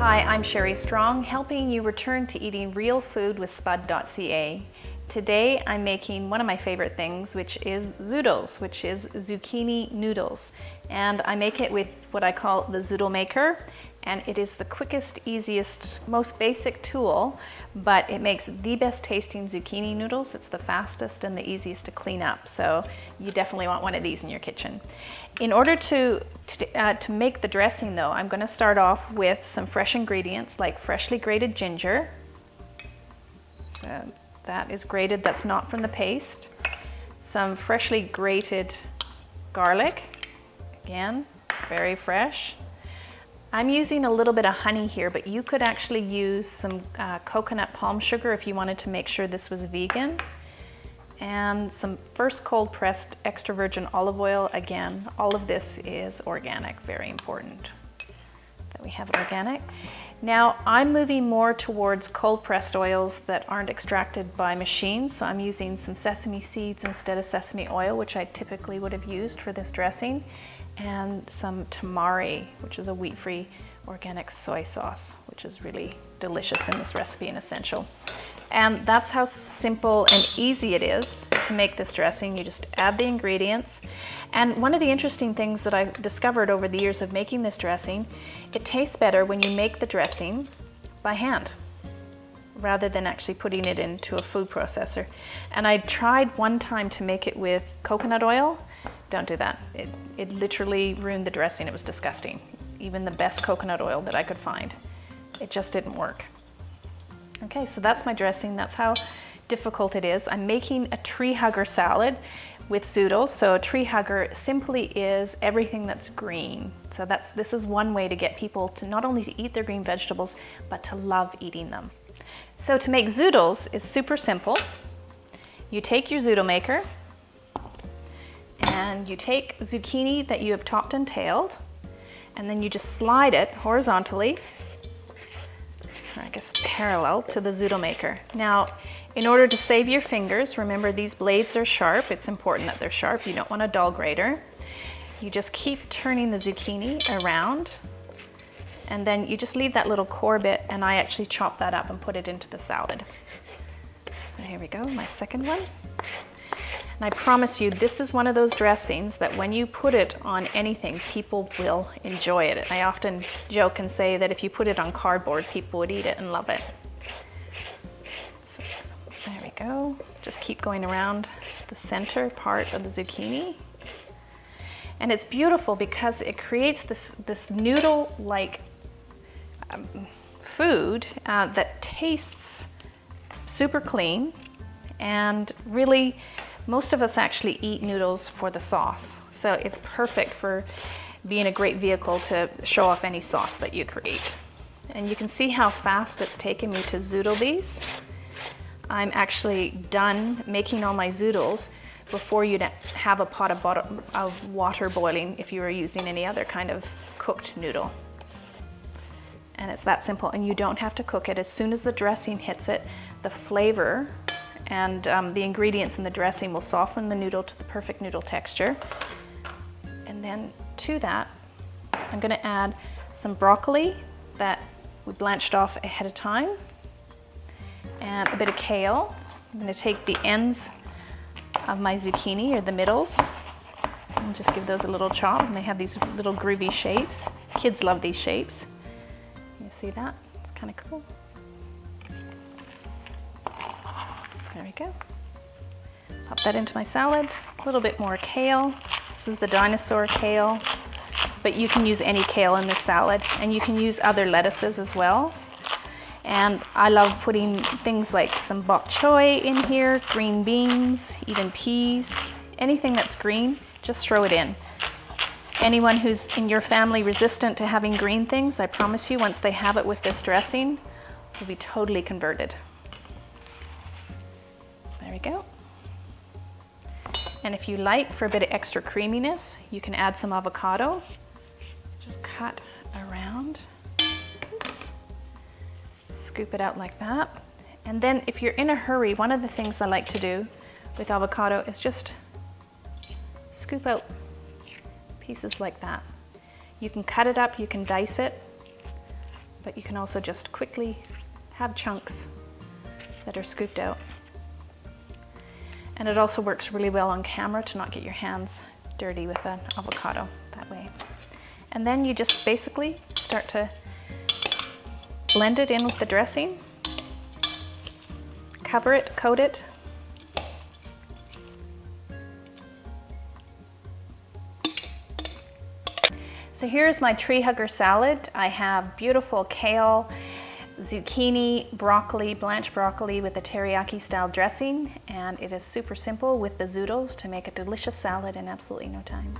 Hi, I'm Sherry Strong, helping you return to eating real food with spud.ca. Today I'm making one of my favorite things, which is Zuudles, which is zucchini noodles. And I make it with what I call the ZuudleMaker, and it is the quickest, easiest, most basic tool, but it makes the best tasting zucchini noodles. It's the fastest and the easiest to clean up, so you definitely want one of these in your kitchen. In order to make the dressing though, I'm going to start off with some fresh ingredients like freshly grated ginger. So that is grated, that's not from the paste. Some freshly grated garlic, again, very fresh. I'm using a little bit of honey here, but you could actually use some coconut palm sugar if you wanted to make sure this was vegan. And some first cold pressed extra virgin olive oil. Again, all of this is organic, very important that we have it organic. Now I'm moving more towards cold pressed oils that aren't extracted by machines, so I'm using some sesame seeds instead of sesame oil, which I typically would have used for this dressing, and some tamari, which is a wheat-free organic soy sauce, which is really delicious in this recipe and essential. And that's how simple and easy it is to make this dressing. You just add the ingredients. And one of the interesting things that I've discovered over the years of making this dressing, it tastes better when you make the dressing by hand rather than actually putting it into a food processor. And I tried one time to make it with coconut oil. Don't do that. It literally ruined the dressing. It was disgusting. Even the best coconut oil that I could find. It just didn't work. Okay, so that's my dressing. That's how difficult it is. I'm making a tree hugger salad with Zuudles. So a tree hugger simply is everything that's green. So this is one way to get people to not only to eat their green vegetables, but to love eating them. So to make Zuudles is super simple. You take your ZuudleMaker and you take zucchini that you have topped and tailed, and then you just slide it horizontally, or I guess parallel to the ZuudleMaker. Now, in order to save your fingers, remember these blades are sharp. It's important that they're sharp. You don't want a dull grater. You just keep turning the zucchini around, and then you just leave that little core bit, and I actually chop that up and put it into the salad. So here we go, my second one. And I promise you, this is one of those dressings that when you put it on anything, people will enjoy it. I often joke and say that if you put it on cardboard, people would eat it and love it. So, there we go. Just keep going around the center part of the zucchini. And it's beautiful because it creates this noodle-like food that tastes super clean, and really, most of us actually eat noodles for the sauce. So it's perfect for being a great vehicle to show off any sauce that you create. And you can see how fast it's taken me to zoodle these. I'm actually done making all my Zuudles before you'd have a pot of water boiling if you were using any other kind of cooked noodle. And it's that simple, and you don't have to cook it. As soon as the dressing hits it, the flavor and the ingredients in the dressing will soften the noodle to the perfect noodle texture. And then to that, I'm going to add some broccoli that we blanched off ahead of time, and a bit of kale. I'm going to take the ends of my zucchini, or the middles, and just give those a little chop, and they have these little groovy shapes. Kids love these shapes. You see that? It's kind of cool. There we go. Pop that into my salad. A little bit more kale. This is the dinosaur kale, but you can use any kale in this salad, and you can use other lettuces as well. And I love putting things like some bok choy in here, green beans, even peas, anything that's green, just throw it in. Anyone who's in your family resistant to having green things, I promise you, once they have it with this dressing, will be totally converted. There we go. And if you like, for a bit of extra creaminess, you can add some avocado. Just cut around. Oops. Scoop it out like that. And then if you're in a hurry, one of the things I like to do with avocado is just scoop out pieces like that. You can cut it up, you can dice it, but you can also just quickly have chunks that are scooped out. And it also works really well on camera to not get your hands dirty with an avocado that way. And then you just basically start to blend it in with the dressing, cover it, coat it. So here's my tree hugger salad. I have beautiful kale, zucchini, broccoli, blanched broccoli with a teriyaki style dressing, and it is super simple with the Zuudles to make a delicious salad in absolutely no time.